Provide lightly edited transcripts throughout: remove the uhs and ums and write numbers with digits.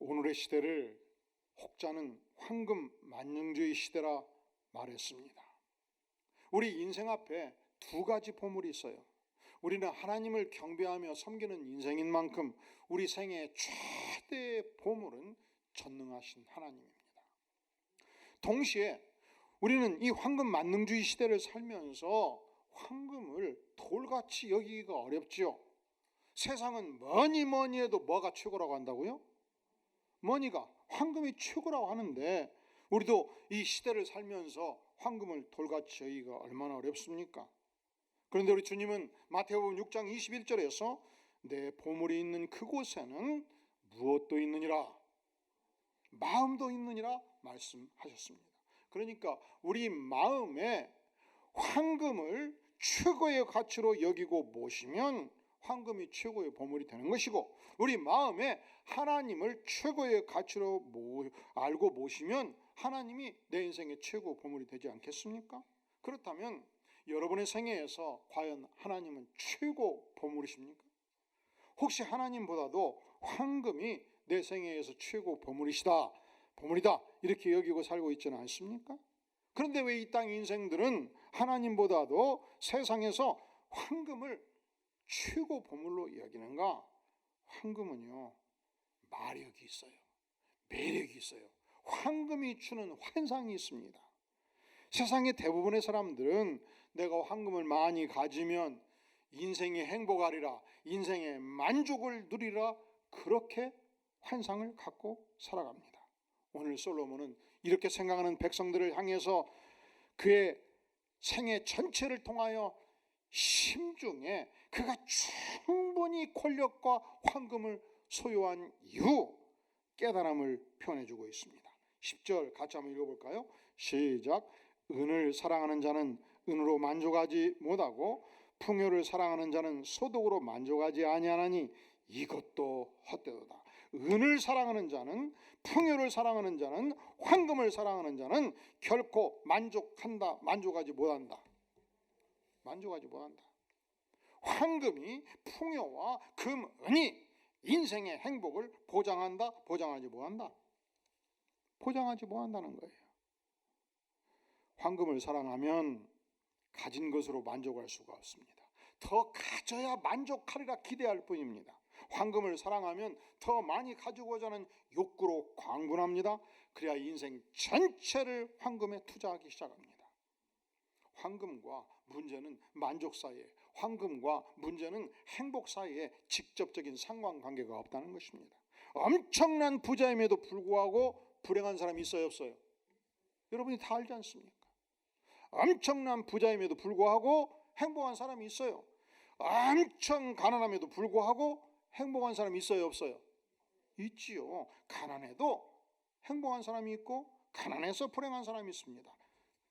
오늘의 시대를 혹자는 황금 만능주의 시대라 말했습니다. 우리 인생 앞에 두 가지 보물이 있어요. 우리는 하나님을 경배하며 섬기는 인생인 만큼 우리 생애의 최대의 보물은 전능하신 하나님입니다. 동시에 우리는 이 황금 만능주의 시대를 살면서 황금을 돌같이 여기기가 어렵죠. 세상은 뭐니 해도 뭐가 최고라고 한다고요? 머니가 황금이 최고라고 하는데 우리도 이 시대를 살면서 황금을 돌같이 여기기가 얼마나 어렵습니까? 그런데 우리 주님은 마태복음 6장 21절에서 내 보물이 있는 그곳에는 무엇도 있느니라, 마음도 있느니라 말씀하셨습니다. 그러니까 우리 마음에 황금을 최고의 가치로 여기고 모시면 황금이 최고의 보물이 되는 것이고, 우리 마음에 하나님을 최고의 가치로 알고 모시면 하나님이 내 인생의 최고 보물이 되지 않겠습니까? 그렇다면 여러분의 생애에서 과연 하나님은 최고 보물이십니까? 혹시 하나님보다도 황금이 내 생애에서 최고 보물이다 이렇게 여기고 살고 있지는 않습니까? 그런데 왜 이 땅 인생들은 하나님보다도 세상에서 황금을 최고 보물로 여기는가? 황금은요, 마력이 있어요. 매력이 있어요. 황금이 주는 환상이 있습니다. 세상의 대부분의 사람들은 내가 황금을 많이 가지면 인생의 행복하리라, 인생의 만족을 누리라, 그렇게 환상을 갖고 살아갑니다. 오늘 솔로몬은 이렇게 생각하는 백성들을 향해서 그의 생애 전체를 통하여 심중에 그가 충분히 권력과 황금을 소유한 이후 깨달음을 표현해주고 있습니다. 10절 같이 한번 읽어볼까요? 시작. 은을 사랑하는 자는 은으로 만족하지 못하고 풍요를 사랑하는 자는 소득으로 만족하지 아니하나니 이것도 헛되도다. 은을 사랑하는 자는, 풍요를 사랑하는 자는, 황금을 사랑하는 자는 결코 만족하지 못한다. 황금이, 풍요와 금, 은이 인생의 행복을 보장하지 못한다는 거예요. 황금을 사랑하면 가진 것으로 만족할 수가 없습니다. 더 가져야 만족하리라 기대할 뿐입니다. 황금을 사랑하면 더 많이 가지고자 하는 욕구로 광분합니다. 그래야 인생 전체를 황금에 투자하기 시작합니다. 황금과 문제는 만족 사이에, 황금과 문제는 행복 사이에 직접적인 상관관계가 없다는 것입니다. 엄청난 부자임에도 불구하고 불행한 사람이 있어요, 없어요? 여러분이 다 알지 않습니까? 엄청난 부자임에도 불구하고 행복한 사람이 있어요. 엄청 가난함에도 불구하고 행복한 사람이 있어요, 없어요? 있지요. 가난해도 행복한 사람이 있고 가난해서 불행한 사람이 있습니다.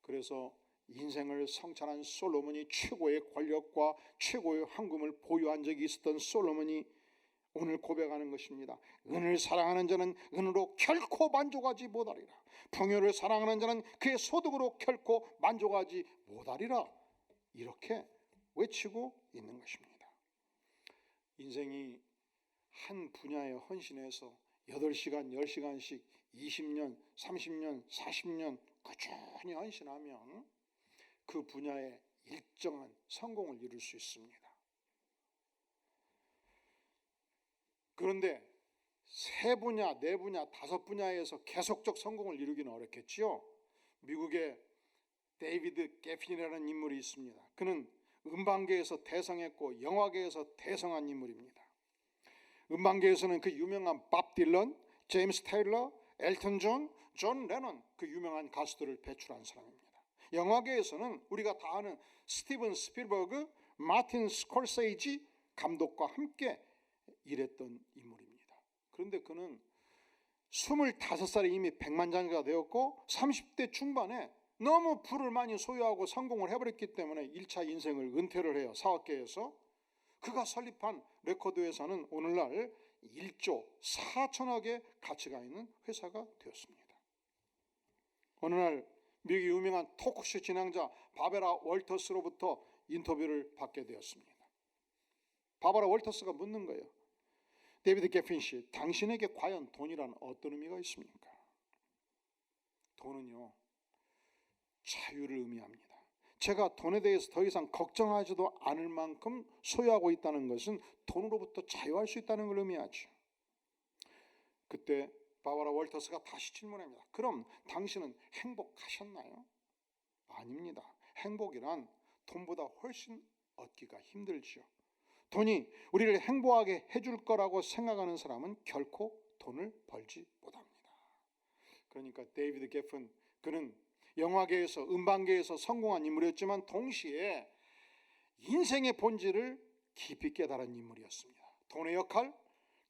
그래서 인생을 성찬한 솔로몬이 최고의 권력과 최고의 황금을 보유한 적이 있었던 솔로몬이 오늘 고백하는 것입니다. 은을 사랑하는 자는 은으로 결코 만족하지 못하리라. 풍요를 사랑하는 자는 그의 소득으로 결코 만족하지 못하리라. 이렇게 외치고 있는 것입니다. 인생이 한 분야에 헌신해서 8시간, 10시간씩 20년, 30년, 40년 꾸준히 헌신하면 그 분야에 일정한 성공을 이룰 수 있습니다. 그런데 3분야, 4분야, 5분야에서 계속적 성공을 이루기는 어렵겠지요. 미국의 데이비드 게핀이라는 인물이 있습니다. 그는 음반계에서 대성했고 영화계에서 대성한 인물입니다. 음반계에서는 그 유명한 밥 딜런, 제임스 테일러, 엘튼 존, 존 레논, 그 유명한 가수들을 배출한 사람입니다. 영화계에서는 우리가 다 아는 스티븐 스필버그, 마틴 스콜세이지 감독과 함께 일했던 인물입니다. 그런데 그는 25살에 이미 백만장자가 되었고 30대 중반에 너무 부를 많이 소유하고 성공을 해버렸기 때문에 1차 인생을 은퇴를 해요. 사업계에서. 그가 설립한 레코드 회사는 오늘날 1조 4천억의 가치가 있는 회사가 되었습니다. 어느 날 미국의 유명한 토크쇼 진행자 바베라 월터스로부터 인터뷰를 받게 되었습니다. 바베라 월터스가 묻는 거예요. 데이비드 게핀 씨, 당신에게 과연 돈이란 어떤 의미가 있습니까? 돈은요, 자유를 의미합니다. 제가 돈에 대해서 더 이상 걱정하지도 않을 만큼 소유하고 있다는 것은 돈으로부터 자유할 수 있다는 걸 의미하죠. 그때 바바라 월터스가 다시 질문합니다. 그럼 당신은 행복하셨나요? 아닙니다. 행복이란 돈보다 훨씬 얻기가 힘들죠. 돈이 우리를 행복하게 해줄 거라고 생각하는 사람은 결코 돈을 벌지 못합니다. 그러니까 데이비드 게픈, 그는 영화계에서, 음반계에서 성공한 인물이었지만 동시에 인생의 본질을 깊이 깨달은 인물이었습니다. 돈의 역할,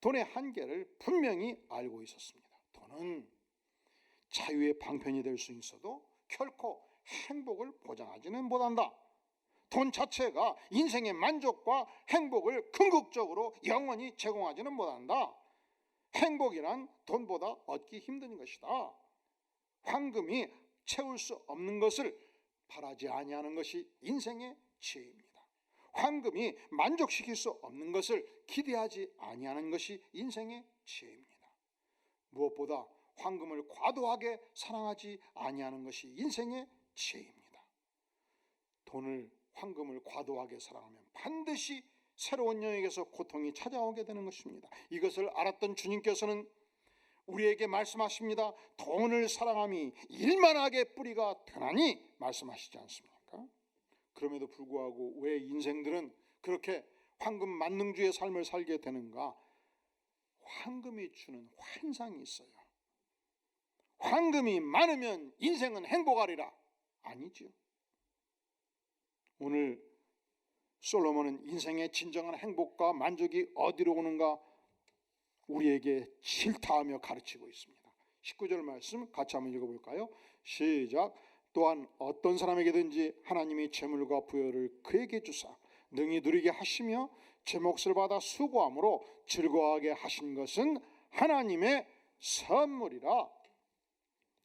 돈의 한계를 분명히 알고 있었습니다. 돈은 자유의 방편이 될 수 있어도 결코 행복을 보장하지는 못한다. 돈 자체가 인생의 만족과 행복을 궁극적으로 영원히 제공하지는 못한다. 행복이란 돈보다 얻기 힘든 것이다. 황금이 채울 수 없는 것을 바라지 아니하는 것이 인생의 지혜입니다. 황금이 만족시킬 수 없는 것을 기대하지 아니하는 것이 인생의 지혜입니다. 무엇보다 황금을 과도하게 사랑하지 아니하는 것이 인생의 지혜입니다. 황금을 과도하게 사랑하면 반드시 새로운 영역에서 고통이 찾아오게 되는 것입니다. 이것을 알았던 주님께서는 우리에게 말씀하십니다. 돈을 사랑함이 일만하게 뿌리가 되나니 말씀하시지 않습니까? 그럼에도 불구하고 왜 인생들은 그렇게 황금 만능주의 삶을 살게 되는가? 황금이 주는 환상이 있어요. 황금이 많으면 인생은 행복하리라. 아니죠. 오늘 솔로몬은 인생의 진정한 행복과 만족이 어디로 오는가 우리에게 질타하며 가르치고 있습니다. 19절 말씀 같이 한번 읽어볼까요? 시작. 또한 어떤 사람에게든지 하나님이 재물과 부여를 그에게 주사 능히 누리게 하시며 제 몫을 받아 수고함으로 즐거워하게 하신 것은 하나님의 선물이라.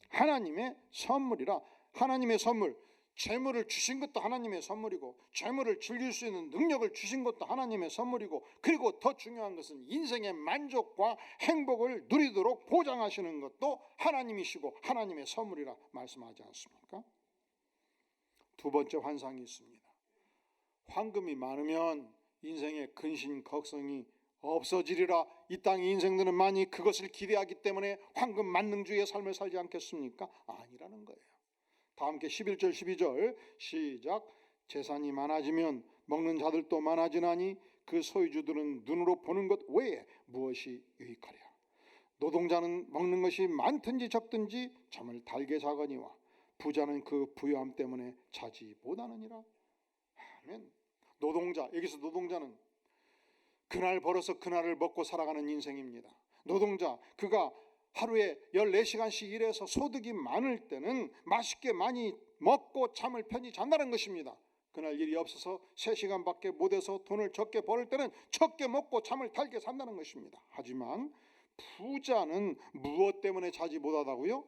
하나님의 선물이라. 하나님의 선물, 재물을 주신 것도 하나님의 선물이고 재물을 즐길 수 있는 능력을 주신 것도 하나님의 선물이고, 그리고 더 중요한 것은 인생의 만족과 행복을 누리도록 보장하시는 것도 하나님이시고 하나님의 선물이라 말씀하지 않습니까? 두 번째 환상이 있습니다. 황금이 많으면 인생의 근심 걱정이 없어지리라. 이 땅의 인생들은 많이 그것을 기대하기 때문에 황금 만능주의의 삶을 살지 않겠습니까? 아니라는 거예요. 다 함께 11절 12절 시작. 재산이 많아지면 먹는 자들도 많아지나니 그 소유주들은 눈으로 보는 것 외에 무엇이 유익하랴. 노동자는 먹는 것이 많든지 적든지 잠을 달게 자거니와 부자는 그 부유함 때문에 자지 못하느니라. 아멘. 노동자, 여기서 노동자는 그날 벌어서 그날을 먹고 살아가는 인생입니다. 노동자, 그가 하루에 14시간씩 일해서 소득이 많을 때는 맛있게 많이 먹고 잠을 편히 잔다는 것입니다. 그날 일이 없어서 3시간밖에 못해서 돈을 적게 벌을 때는 적게 먹고 잠을 달게 산다는 것입니다. 하지만 부자는 무엇 때문에 자지 못하다고요?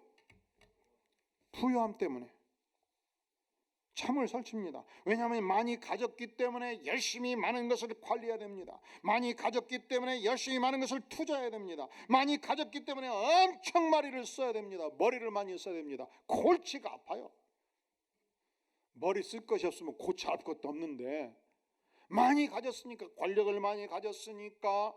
부유함 때문에 잠을 설칩니다. 왜냐하면 많이 가졌기 때문에 열심히 많은 것을 관리해야 됩니다. 많이 가졌기 때문에 열심히 많은 것을 투자해야 됩니다. 많이 가졌기 때문에 엄청 머리를 써야 됩니다. 머리를 많이 써야 됩니다. 골치가 아파요. 머리 쓸 것이 없으면 골치 아플 것도 없는데, 많이 가졌으니까, 권력을 많이 가졌으니까,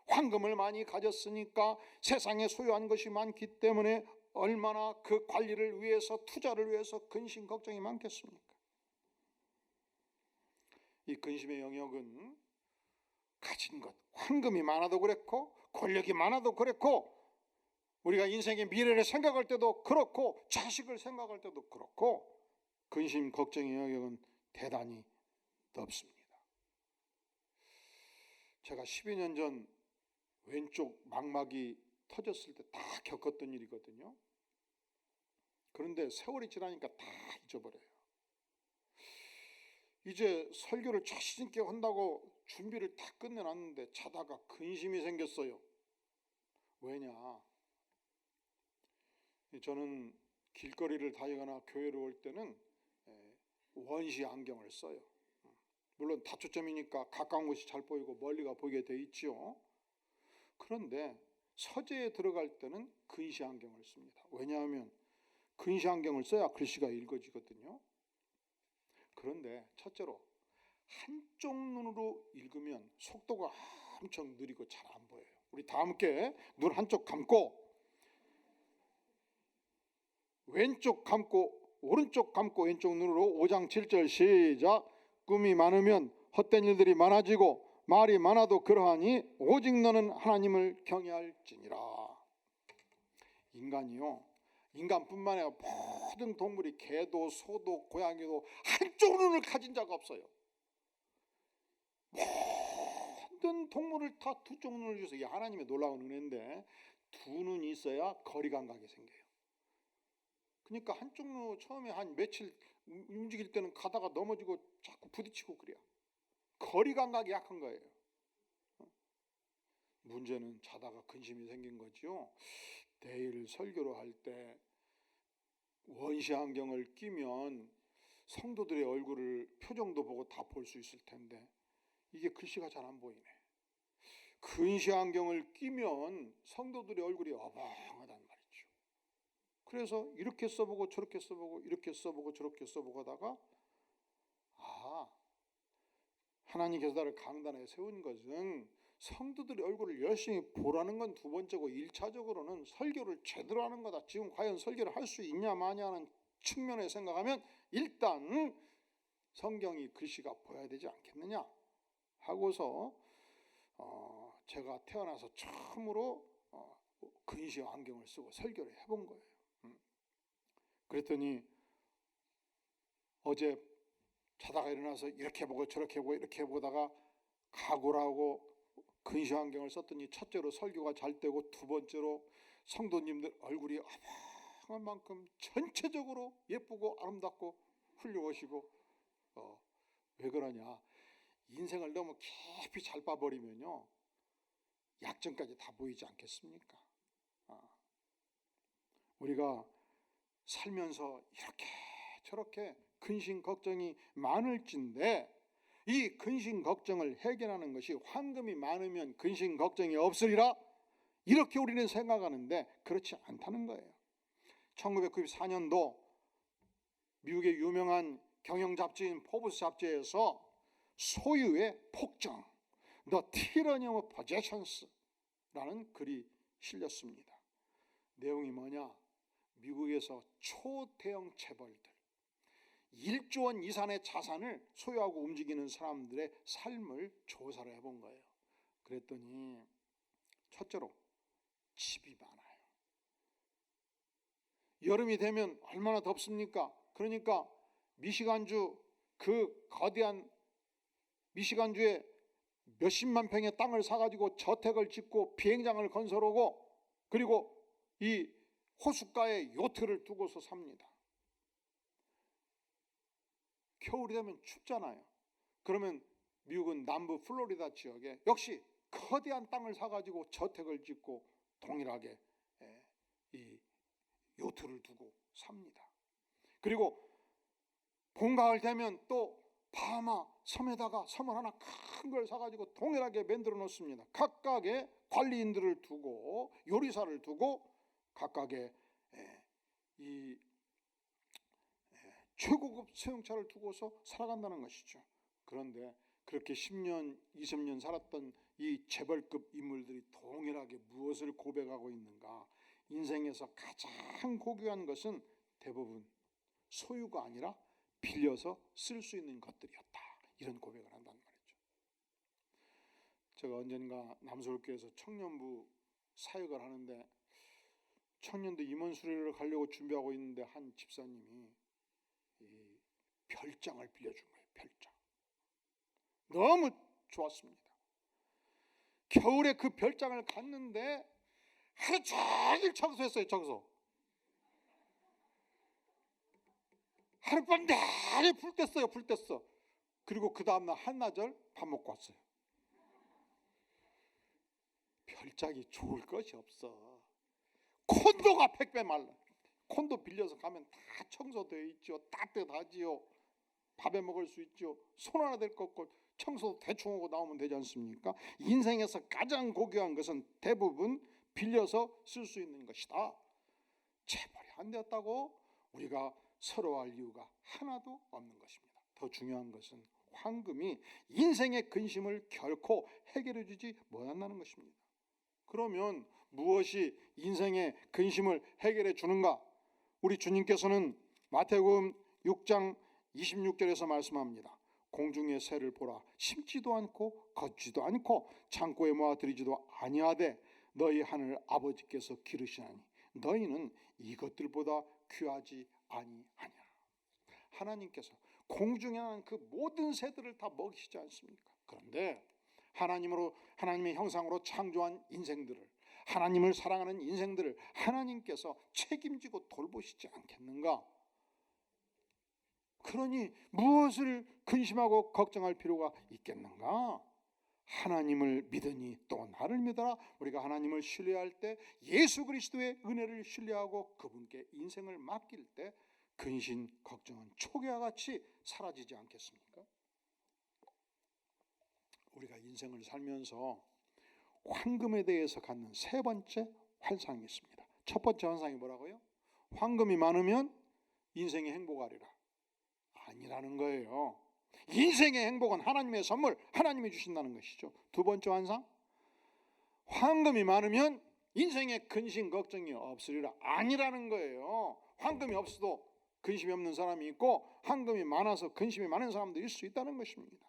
황금을 많이 가졌으니까, 세상에 소유한 것이 많기 때문에 얼마나 그 관리를 위해서, 투자를 위해서 근심 걱정이 많겠습니까? 이 근심의 영역은 가진 것, 황금이 많아도 그랬고 권력이 많아도 그랬고, 우리가 인생의 미래를 생각할 때도 그렇고 자식을 생각할 때도 그렇고, 근심 걱정의 영역은 대단히 넓습니다. 제가 12년 전 왼쪽 망막이 터졌을 때 다 겪었던 일이거든요. 그런데 세월이 지나니까 다 잊어버려요. 이제 설교를 자신 있게 한다고 준비를 다 끝내놨는데 자다가 근심이 생겼어요. 왜냐? 저는 길거리를 다니거나 교회를 올 때는 원시 안경을 써요. 물론 다초점이니까 가까운 곳이 잘 보이고 멀리가 보이게 돼 있죠. 그런데 서재에 들어갈 때는 근시 안경을 씁니다. 왜냐하면 근시 안경을 써야 글씨가 읽어지거든요. 그런데 첫째로 한쪽 눈으로 읽으면 속도가 엄청 느리고 잘 안 보여요. 우리 다 함께 눈 한쪽 감고 왼쪽 감고 오른쪽 감고 왼쪽 눈으로 5장 7절 시작. 꿈이 많으면 헛된 일들이 많아지고 말이 많아도 그러하니 오직 너는 하나님을 경외할지니라. 인간뿐만 아니라 모든 동물이 개도 소도 고양이도 한쪽 눈을 가진 자가 없어요. 모든 동물을 다 두 쪽 눈을 주셔서, 이게 하나님의 놀라운 은혜인데 두 눈이 있어야 거리 감각이 생겨요. 그러니까 한쪽 눈 처음에 한 며칠 움직일 때는 가다가 넘어지고 자꾸 부딪히고 그래요. 거리 감각이 약한 거예요. 문제는 자다가 근심이 생긴 거죠. 내일 설교를 할 때 원시 안경을 끼면 성도들의 얼굴을 표정도 보고 다 볼 수 있을 텐데 이게 글씨가 잘 안 보이네. 근시 안경을 끼면 성도들의 얼굴이 어벙하단 말이죠. 그래서 이렇게 써보고 저렇게 써보고 이렇게 써보고 저렇게 써보고 하다가 하나님께서 나를 강단에 세운 것은 성도들의 얼굴을 열심히 보라는 건 두 번째고 1차적으로는 설교를 제대로 하는 거다. 지금 과연 설교를 할 수 있냐 마냐 하는 측면에 생각하면 일단 성경이 글씨가 보여야 되지 않겠느냐 하고서 제가 태어나서 처음으로 근시 안경을 쓰고 설교를 해본 거예요. 그랬더니 어제 자다가 일어나서 이렇게 보고 저렇게 보고 이렇게 보다가 각오를 하고 근시 안경을 썼더니 첫째로 설교가 잘 되고 두 번째로 성도님들 얼굴이 어마어마한 만큼 전체적으로 예쁘고 아름답고 훌륭하시고 왜 그러냐, 인생을 너무 깊이 잘 봐버리면요 약점까지 다 보이지 않겠습니까? 우리가 살면서 이렇게 저렇게 근심 걱정이 많을진데 이 근심 걱정을 해결하는 것이 황금이 많으면 근심 걱정이 없으리라 이렇게 우리는 생각하는데 그렇지 않다는 거예요. 1994년도 미국의 유명한 경영 잡지인 포브스 잡지에서 소유의 폭정, The Tyranny of Possessions라는 글이 실렸습니다. 내용이 뭐냐? 미국에서 초대형 재벌들 1조 원 이상의 자산을 소유하고 움직이는 사람들의 삶을 조사를 해본 거예요. 그랬더니 첫째로 집이 많아요. 여름이 되면 얼마나 덥습니까? 그러니까 미시간주 그 거대한 미시간주에 몇십만 평의 땅을 사가지고 저택을 짓고 비행장을 건설하고 그리고 이 호숫가에 요트를 두고서 삽니다. 겨울이 되면 춥잖아요. 그러면 미국은 남부 플로리다 지역에 역시 거대한 땅을 사가지고 저택을 짓고 동일하게 이 요트를 두고 삽니다. 그리고 봄 가을 되면 또 바하마 섬에다가 섬을 하나 큰 걸 사가지고 동일하게 만들어 놓습니다. 각각의 관리인들을 두고 요리사를 두고 각각의 이 최고급 수용차를 두고서 살아간다는 것이죠. 그런데 그렇게 10년, 20년 살았던 이 재벌급 인물들이 동일하게 무엇을 고백하고 있는가? 인생에서 가장 고귀한 것은 대부분 소유가 아니라 빌려서 쓸 수 있는 것들이었다. 이런 고백을 한단 말이죠. 제가 언젠가 남서울교회에서 청년부 사역을 하는데 청년들 임원 수련회를 가려고 준비하고 있는데 한 집사님이 이 별장을 빌려준 거예요. 별장. 너무 좋았습니다. 겨울에 그 별장을 갔는데 하루 종일 청소했어요. 청소. 하룻밤 내내 불 뗐어요. 불 뗐어. 그리고 그 다음날 한나절 밥 먹고 왔어요. 별장이 좋을 것이 없어. 콘도가 100배 말라. 콘도 빌려서 가면 다 청소되어 있죠. 따뜻하지요. 밥에 먹을 수 있죠. 손 하나 댈 거 없고 청소도 대충 하고 나오면 되지 않습니까? 인생에서 가장 고귀한 것은 대부분 빌려서 쓸 수 있는 것이다. 재벌이 안 되었다고 우리가 서러워할 이유가 하나도 없는 것입니다. 더 중요한 것은 황금이 인생의 근심을 결코 해결해 주지 못한다는 것입니다. 그러면 무엇이 인생의 근심을 해결해 주는가? 우리 주님께서는 마태복음 6장 26절에서 말씀합니다. 공중의 새를 보라. 심지도 않고 걷지도 않고 창고에 모아 들이지도 아니하되 너희 하늘 아버지께서 기르시나니 너희는 이것들보다 귀하지 아니하냐. 하나님께서 공중에 나는 그 모든 새들을 다 먹이시지 않습니까? 그런데 하나님의 형상으로 창조한 인생들을, 하나님을 사랑하는 인생들을 하나님께서 책임지고 돌보시지 않겠는가? 그러니 무엇을 근심하고 걱정할 필요가 있겠는가? 하나님을 믿으니 또 나를 믿어라. 우리가 하나님을 신뢰할 때, 예수 그리스도의 은혜를 신뢰하고 그분께 인생을 맡길 때 근심 걱정은 초기와 같이 사라지지 않겠습니까? 우리가 인생을 살면서 황금에 대해서 갖는 세 번째 환상이 있습니다. 첫 번째 환상이 뭐라고요? 황금이 많으면 인생의 행복하리라. 아니라는 거예요. 인생의 행복은 하나님의 선물, 하나님이 주신다는 것이죠. 두 번째 환상, 황금이 많으면 인생의 근심 걱정이 없으리라. 아니라는 거예요. 황금이 없어도 근심이 없는 사람이 있고 황금이 많아서 근심이 많은 사람도 있을 수 있다는 것입니다.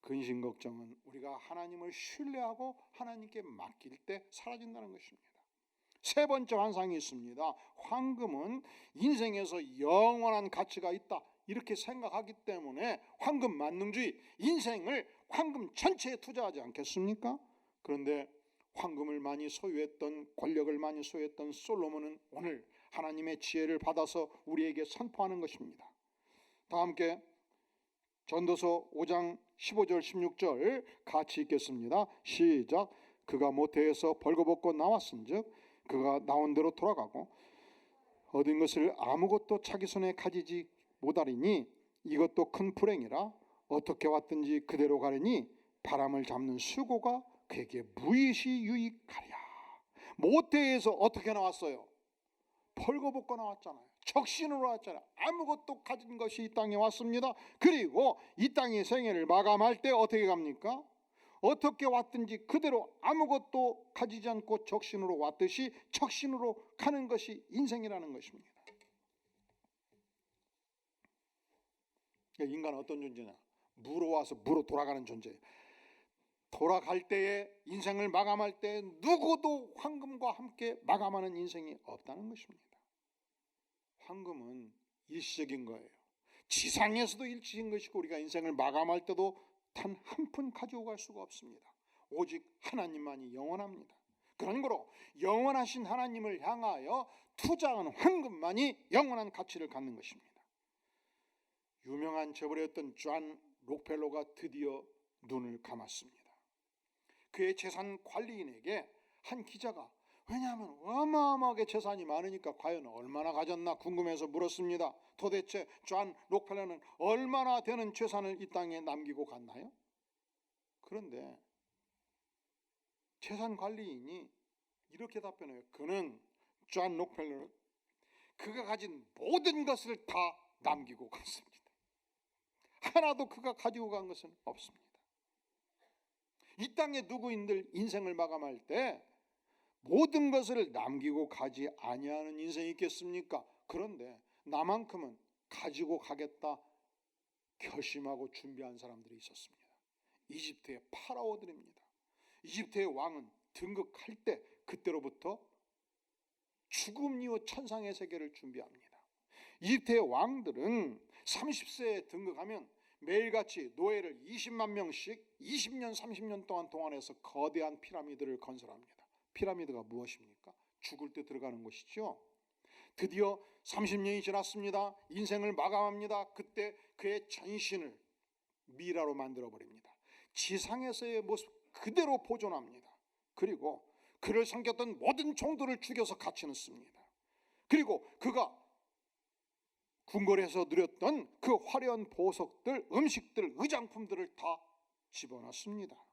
근심 걱정은 우리가 하나님을 신뢰하고 하나님께 맡길 때 사라진다는 것입니다. 세 번째 환상이 있습니다. 황금은 인생에서 영원한 가치가 있다, 이렇게 생각하기 때문에 황금 만능주의, 인생을 황금 전체에 투자하지 않겠습니까? 그런데 황금을 많이 소유했던, 권력을 많이 소유했던 솔로몬은 오늘 하나님의 지혜를 받아서 우리에게 선포하는 것입니다. 다 함께 전도서 5장 15절 16절 같이 읽겠습니다. 시작. 그가 모태에서 벌거벗고 나왔은즉 그가 나온 대로 돌아가고 얻은 것을 아무것도 자기 손에 가지지 못하리니 이것도 큰 불행이라. 어떻게 왔든지 그대로 가리니 바람을 잡는 수고가 그에게 무의시 유익하랴. 모태에서 어떻게 나왔어요? 벌거벗고 나왔잖아요. 적신으로 나왔잖아요. 아무것도 가진 것이 이 땅에 왔습니다. 그리고 이 땅의 생애를 마감할 때 어떻게 갑니까? 어떻게 왔든지 그대로 아무것도 가지지 않고 적신으로 왔듯이 적신으로 가는 것이 인생이라는 것입니다. 인간은 어떤 존재냐? 무로 와서 무로 돌아가는 존재예요. 돌아갈 때에, 인생을 마감할 때 누구도 황금과 함께 마감하는 인생이 없다는 것입니다. 황금은 일시적인 거예요. 지상에서도 일시적인 것이고 우리가 인생을 마감할 때도 단 한 푼 가지고 갈 수가 없습니다. 오직 하나님만이 영원합니다. 그러므로 영원하신 하나님을 향하여 투자하는 황금만이 영원한 가치를 갖는 것입니다. 유명한 재벌이었던 존 록펠러가 드디어 눈을 감았습니다. 그의 재산 관리인에게 한 기자가, 왜냐하면 어마어마하게 재산이 많으니까 과연 얼마나 가졌나 궁금해서 물었습니다. 도대체 존 록펠러는 얼마나 되는 재산을 이 땅에 남기고 갔나요? 그런데 재산 관리인이 이렇게 답변해요. 그는, 존 록펠러는 그가 가진 모든 것을 다 남기고 갔습니다. 하나도 그가 가지고 간 것은 없습니다. 이 땅에 누구인들 인생을 마감할 때 모든 것을 남기고 가지 아니하는 인생이 있겠습니까? 그런데 나만큼은 가지고 가겠다 결심하고 준비한 사람들이 있었습니다. 이집트의 파라오들입니다. 이집트의 왕은 등극할 때 그때로부터 죽음 이후 천상의 세계를 준비합니다. 이집트의 왕들은 30세에 등극하면 매일같이 노예를 20만 명씩 20년 30년 동안 동원해서 거대한 피라미드를 건설합니다. 피라미드가 무엇입니까? 죽을 때 들어가는 곳이죠. 드디어 30년이 지났습니다. 인생을 마감합니다. 그때 그의 전신을 미라로 만들어버립니다. 지상에서의 모습 그대로 보존합니다. 그리고 그를 섬겼던 모든 종들을 죽여서 같이 넣습니다. 그리고 그가 궁궐에서 누렸던 그 화려한 보석들, 음식들, 의장품들을 다 집어넣습니다.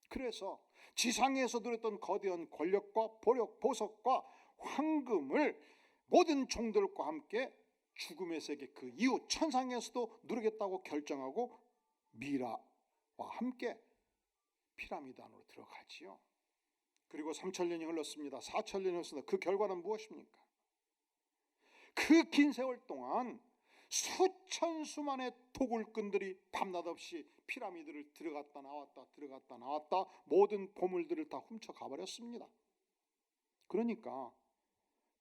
그래서 지상에서 누렸던 거대한 권력과 보력, 보석과 황금을 모든 종들과 함께 죽음의 세계 그 이후 천상에서도 누리겠다고 결정하고 미라와 함께 피라미드 안으로 들어가지요. 그리고 3,000년이 흘렀습니다. 4,000년이 흘렀습니다. 그 결과는 무엇입니까? 그 긴 세월 동안 수천 수만의 도굴꾼들이 밤낮 없이 피라미드를 들어갔다 나왔다 모든 보물들을 다 훔쳐가 버렸습니다. 그러니까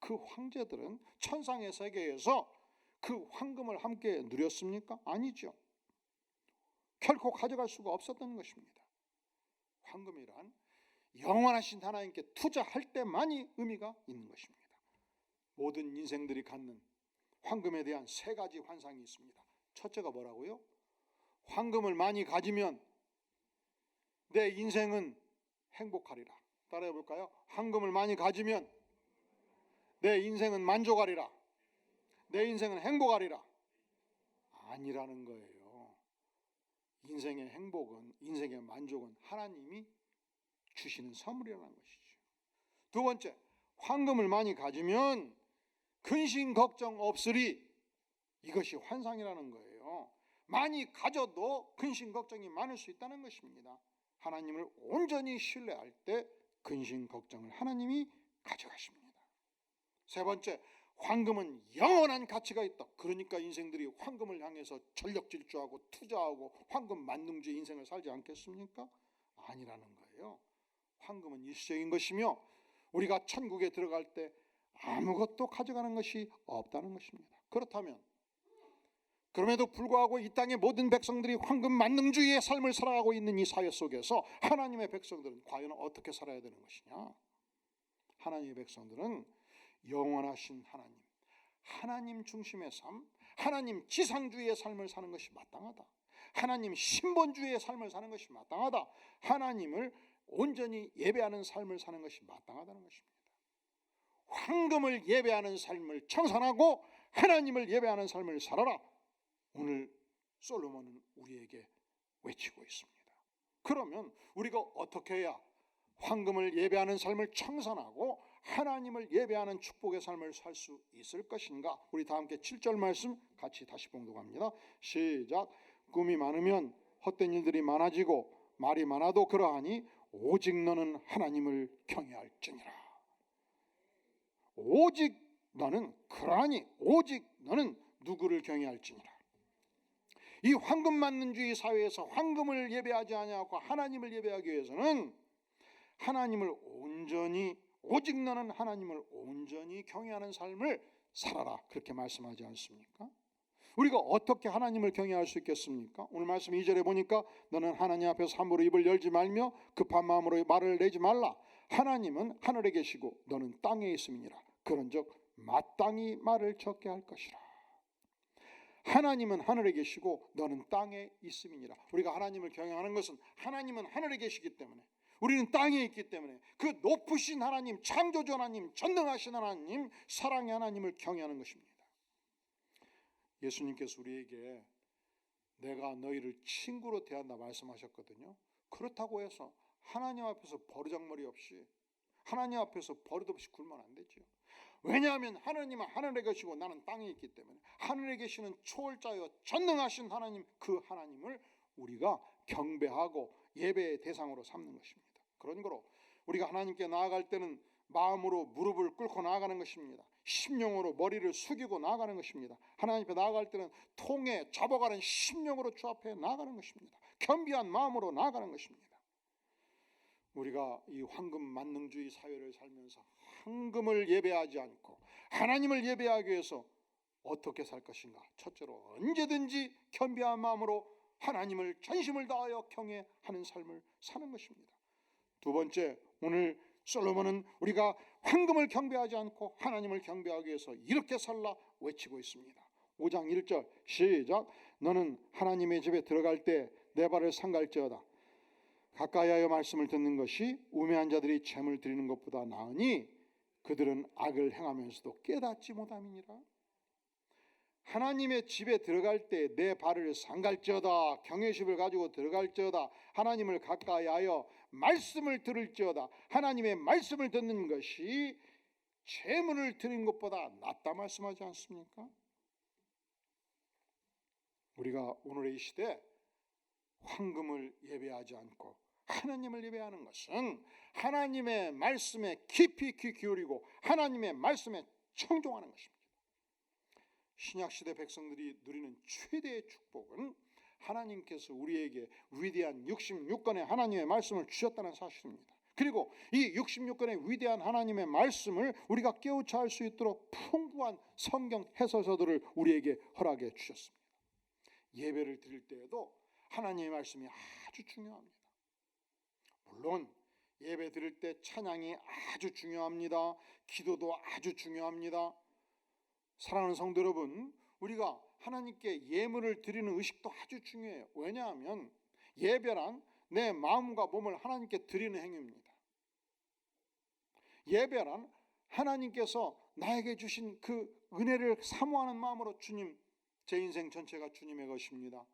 그 황제들은 천상의 세계에서 그 황금을 함께 누렸습니까? 아니죠. 결코 가져갈 수가 없었던 것입니다. 황금이란 영원하신 하나님께 투자할 때만이 의미가 있는 것입니다. 모든 인생들이 갖는 황금에 대한 세 가지 환상이 있습니다. 첫째가 뭐라고요? 황금을 많이 가지면 내 인생은 행복하리라. 따라해 볼까요? 황금을 많이 가지면 내 인생은 만족하리라. 내 인생은 행복하리라. 아니라는 거예요. 인생의 행복은, 인생의 만족은 하나님이 주시는 선물이라는 것이죠. 두 번째, 황금을 많이 가지면 근심 걱정 없으리. 이것이 환상이라는 거예요. 많이 가져도 근심 걱정이 많을 수 있다는 것입니다. 하나님을 온전히 신뢰할 때 근심 걱정을 하나님이 가져가십니다. 세 번째, 황금은 영원한 가치가 있다. 그러니까 인생들이 황금을 향해서 전력 질주하고 투자하고 황금 만능주의 인생을 살지 않겠습니까? 아니라는 거예요. 황금은 일시적인 것이며 우리가 천국에 들어갈 때 아무것도 가져가는 것이 없다는 것입니다. 그렇다면 그럼에도 불구하고 이 땅의 모든 백성들이 황금 만능주의의 삶을 살아가고 있는 이 사회 속에서 하나님의 백성들은 과연 어떻게 살아야 되는 것이냐? 하나님의 백성들은 영원하신 하나님, 하나님 중심의 삶, 하나님 지상주의의 삶을 사는 것이 마땅하다. 하나님 신본주의의 삶을 사는 것이 마땅하다. 하나님을 온전히 예배하는 삶을 사는 것이 마땅하다는 것입니다. 황금을 예배하는 삶을 청산하고 하나님을 예배하는 삶을 살아라. 오늘 솔로몬은 우리에게 외치고 있습니다. 그러면 우리가 어떻게 해야 황금을 예배하는 삶을 청산하고 하나님을 예배하는 축복의 삶을 살 수 있을 것인가? 우리 다 함께 7절 말씀 같이 다시 봉독합니다. 시작. 꿈이 많으면 헛된 일들이 많아지고 말이 많아도 그러하니 오직 너는 하나님을 경외할지니라. 오직 너는 그러하니 오직 너는 누구를 경외할지니라. 이 황금만능주의 사회에서 황금을 예배하지 아니하고 하나님을 예배하기 위해서는 하나님을 온전히, 오직 너는 하나님을 온전히 경외하는 삶을 살아라, 그렇게 말씀하지 않습니까? 우리가 어떻게 하나님을 경외할 수 있겠습니까? 오늘 말씀 2절에 보니까 너는 하나님 앞에서 함부로 입을 열지 말며 급한 마음으로 말을 내지 말라. 하나님은 하늘에 계시고 너는 땅에 있음이니라. 그런즉 마땅히 말을 적게 할 것이라. 하나님은 하늘에 계시고 너는 땅에 있음이니라. 우리가 하나님을 경외하는 것은 하나님은 하늘에 계시기 때문에, 우리는 땅에 있기 때문에 그 높으신 하나님, 창조주 하나님, 전능하신 하나님, 사랑의 하나님을 경외하는 것입니다. 예수님께서 우리에게 내가 너희를 친구로 대한다 말씀하셨거든요. 그렇다고 해서 하나님 앞에서 버르장머리 없이, 하나님 앞에서 버릇없이 굴면 안 되죠. 왜냐하면 하나님은 하늘에 계시고 나는 땅에 있기 때문에 하늘에 계시는 초월자여 전능하신 하나님, 그 하나님을 우리가 경배하고 예배의 대상으로 삼는 것입니다. 그런 거로 우리가 하나님께 나아갈 때는 마음으로 무릎을 꿇고 나아가는 것입니다. 심령으로 머리를 숙이고 나아가는 것입니다. 하나님 앞에 나아갈 때는 통에 접어가는 심령으로 주 앞에 나아가는 것입니다. 겸비한 마음으로 나아가는 것입니다. 우리가 이 황금 만능주의 사회를 살면서 황금을 예배하지 않고 하나님을 예배하기 위해서 어떻게 살 것인가? 첫째로 언제든지 겸비한 마음으로 하나님을 전심을 다하여 경외하는 삶을 사는 것입니다. 두 번째, 오늘 솔로몬은 우리가 황금을 경배하지 않고 하나님을 경배하기 위해서 이렇게 살라 외치고 있습니다. 5장 1절 시작. 너는 하나님의 집에 들어갈 때 내 발을 삼갈지어다. 가까이하여 말씀을 듣는 것이 우매한 자들이 재물 드리는 것보다 나으니 그들은 악을 행하면서도 깨닫지 못함이니라. 하나님의 집에 들어갈 때 내 발을 삼갈지어다, 경외심을 가지고 들어갈지어다, 하나님을 가까이하여 말씀을 들을지어다. 하나님의 말씀을 듣는 것이 제물을 드린 것보다 낫다 말씀하지 않습니까? 우리가 오늘의 이 시대 황금을 예배하지 않고 하나님을 예배하는 것은 하나님의 말씀에 깊이 귀 기울이고 하나님의 말씀에 청종하는 것입니다. 신약시대 백성들이 누리는 최대의 축복은 하나님께서 우리에게 위대한 66권의 하나님의 말씀을 주셨다는 사실입니다. 그리고 이 66권의 위대한 하나님의 말씀을 우리가 깨우쳐 알 수 있도록 풍부한 성경 해설서들을 우리에게 허락해 주셨습니다. 예배를 드릴 때에도 하나님의 말씀이 아주 중요합니다. 물론 예배 드릴 때 찬양이 아주 중요합니다. 기도도 아주 중요합니다. 사랑하는 성도 여러분, 우리가 하나님께 예물을 드리는 의식도 아주 중요해요. 왜냐하면 예배란 내 마음과 몸을 하나님께 드리는 행위입니다. 예배란 하나님께서 나에게 주신 그 은혜를 사모하는 마음으로 주님, 제 인생 전체가 주님의 것입니다.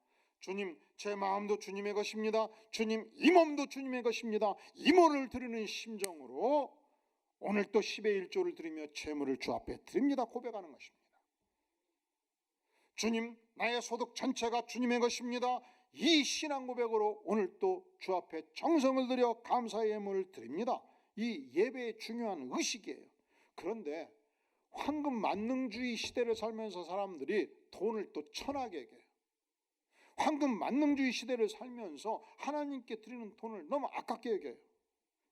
주님, 제 마음도 주님의 것입니다. 주님, 이 몸도 주님의 것입니다. 이모를 드리는 심정으로 오늘 또 10의 1조를 드리며 제물을 주 앞에 드립니다 고백하는 것입니다. 주님, 나의 소득 전체가 주님의 것입니다. 이 신앙 고백으로 오늘 또 주 앞에 정성을 들여 감사의 예물을 드립니다. 이 예배의 중요한 의식이에요. 그런데 황금 만능주의 시대를 살면서 사람들이 돈을 또 천하게 여겨요. 황금 만능주의 시대를 살면서 하나님께 드리는 돈을 너무 아깝게 여겨요.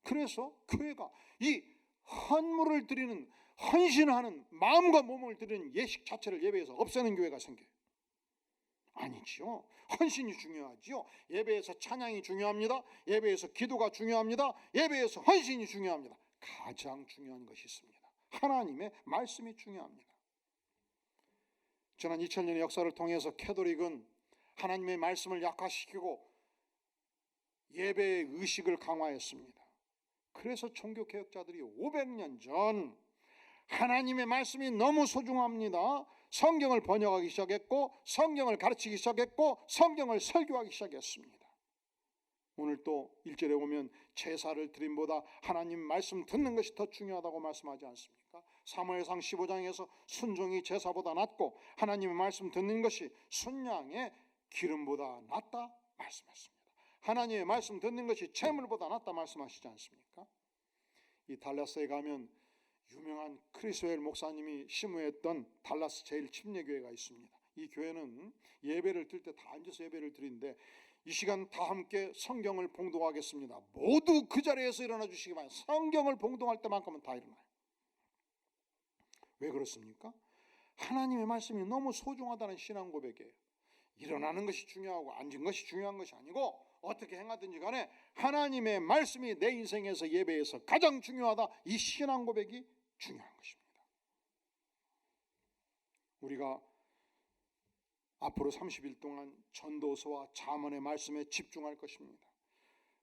그래서 교회가 이 헌물을 드리는, 헌신하는, 마음과 몸을 드리는 예식 자체를 예배에서 없애는 교회가 생겨요. 아니지요. 헌신이 중요하지요. 예배에서 찬양이 중요합니다. 예배에서 기도가 중요합니다. 예배에서 헌신이 중요합니다. 가장 중요한 것이 있습니다. 하나님의 말씀이 중요합니다. 지난 2000년의 역사를 통해서 캐톨릭은 하나님의 말씀을 약화시키고 예배의 의식을 강화했습니다. 그래서 종교개혁자들이 500년 전 하나님의 말씀이 너무 소중합니다. 성경을 번역하기 시작했고 성경을 가르치기 시작했고 성경을 설교하기 시작했습니다. 오늘 또 1절에 보면 제사를 드림보다 하나님 말씀 듣는 것이 더 중요하다고 말씀하지 않습니까? 사무엘상 15장에서 순종이 제사보다 낫고 하나님의 말씀 듣는 것이 순양의 기름보다 낫다 말씀했습니다. 하나님의 말씀 듣는 것이 제물보다 낫다 말씀하시지 않습니까? 이 달라스에 가면 유명한 크리스웰 목사님이 심우했던 달라스 제1침례교회가 있습니다. 이 교회는 예배를 드릴 때 다 앉아서 예배를 드리는데 이 시간 다 함께 성경을 봉독하겠습니다. 모두 그 자리에서 일어나 주시기 바랍니다. 성경을 봉독할 때만큼은 다 일어나요. 왜 그렇습니까? 하나님의 말씀이 너무 소중하다는 신앙 고백이에요. 일어나는 것이 중요하고 앉은 것이 중요한 것이 아니고 어떻게 행하든지 간에 하나님의 말씀이 내 인생에서 예배에서 가장 중요하다. 이 신앙 고백이 중요한 것입니다. 우리가 앞으로 30일 동안 전도서와 잠언의 말씀에 집중할 것입니다.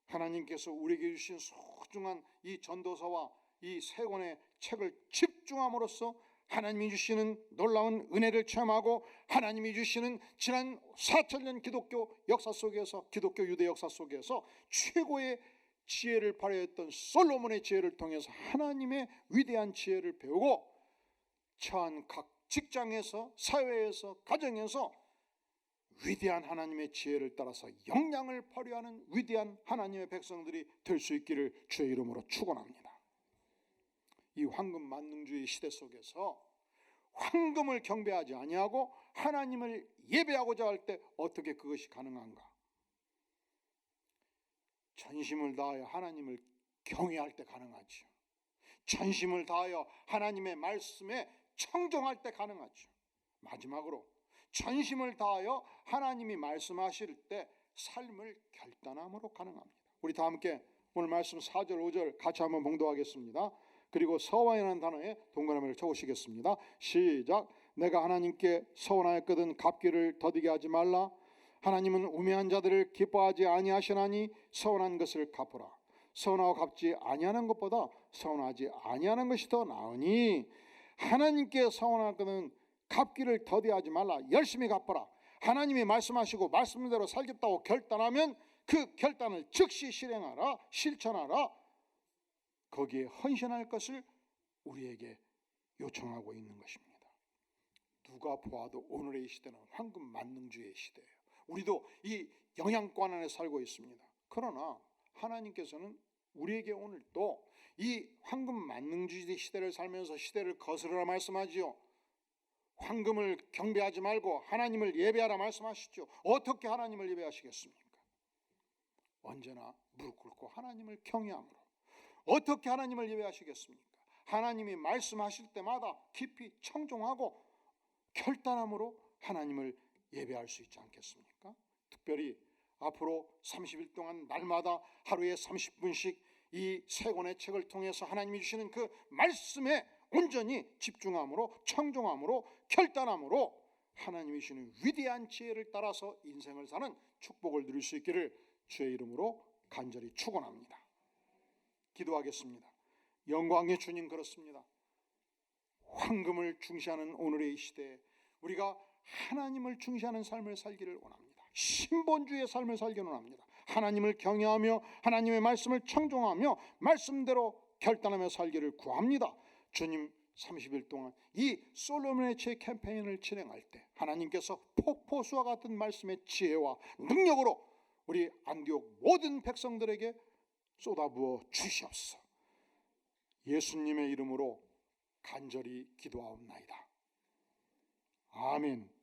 하나님께서 우리에게 주신 소중한 이 전도서와 이 세 권의 책을 집중함으로써 하나님이 주시는 놀라운 은혜를 체험하고 하나님이 주시는 지난 4,000년 기독교 역사 속에서, 기독교 유대 역사 속에서 최고의 지혜를 발휘했던 솔로몬의 지혜를 통해서 하나님의 위대한 지혜를 배우고 처한 각 직장에서, 사회에서, 가정에서 위대한 하나님의 지혜를 따라서 역량을 발휘하는 위대한 하나님의 백성들이 될 수 있기를 주의 이름으로 축원합니다. 이 황금 만능주의 시대 속에서 황금을 경배하지 아니하고 하나님을 예배하고자 할 때 어떻게 그것이 가능한가? 전심을 다하여 하나님을 경외할 때 가능하죠. 전심을 다하여 하나님의 말씀에 청종할 때 가능하죠. 마지막으로 전심을 다하여 하나님이 말씀하실 때 삶을 결단함으로 가능합니다. 우리 다 함께 오늘 말씀 4절 5절 같이 한번 봉독하겠습니다. 그리고 서원이라는 단어에 동그라미를 쳐보시겠습니다. 시작. 내가 하나님께 서원하였거든 갚기를 더디게 하지 말라. 하나님은 우매한 자들을 기뻐하지 아니하시나니 서원한 것을 갚으라. 서원하고 갚지 아니하는 것보다 서원하지 아니하는 것이 더 나으니 하나님께 서원하거든 갚기를 더디하지 말라. 열심히 갚아라. 하나님이 말씀하시고 말씀대로 살겠다고 결단하면 그 결단을 즉시 실행하라. 실천하라. 거기에 헌신할 것을 우리에게 요청하고 있는 것입니다. 누가 보아도 오늘의 이 시대는 황금 만능주의 시대예요. 우리도 이 영향권 안에 살고 있습니다. 그러나 하나님께서는 우리에게 오늘 또 이 황금 만능주의 시대를 살면서 시대를 거스르라 말씀하지요. 황금을 경배하지 말고 하나님을 예배하라 말씀하시죠. 어떻게 하나님을 예배하시겠습니까? 언제나 무릎 꿇고 하나님을 경외함으로. 어떻게 하나님을 예배하시겠습니까? 하나님이 말씀하실 때마다 깊이 청종하고 결단함으로 하나님을 예배할 수 있지 않겠습니까? 특별히 앞으로 30일 동안 날마다 하루에 30분씩 이 세 권의 책을 통해서 하나님이 주시는 그 말씀에 온전히 집중함으로 청종함으로 결단함으로 하나님이 주시는 위대한 지혜를 따라서 인생을 사는 축복을 누릴 수 있기를 주의 이름으로 간절히 축원합니다. 기도하겠습니다. 영광의 주님, 그렇습니다. 황금을 중시하는 오늘의 이 시대에 우리가 하나님을 중시하는 삶을 살기를 원합니다. 신본주의의 삶을 살기를 원합니다. 하나님을 경외하며 하나님의 말씀을 청종하며 말씀대로 결단하며 살기를 구합니다. 주님, 30일 동안 이 솔로몬의 제 캠페인을 진행할 때 하나님께서 폭포수와 같은 말씀의 지혜와 능력으로 우리 안디옥 모든 백성들에게 쏟아부어 주시옵소서. 예수님의 이름으로 간절히 기도하옵나이다. 아멘.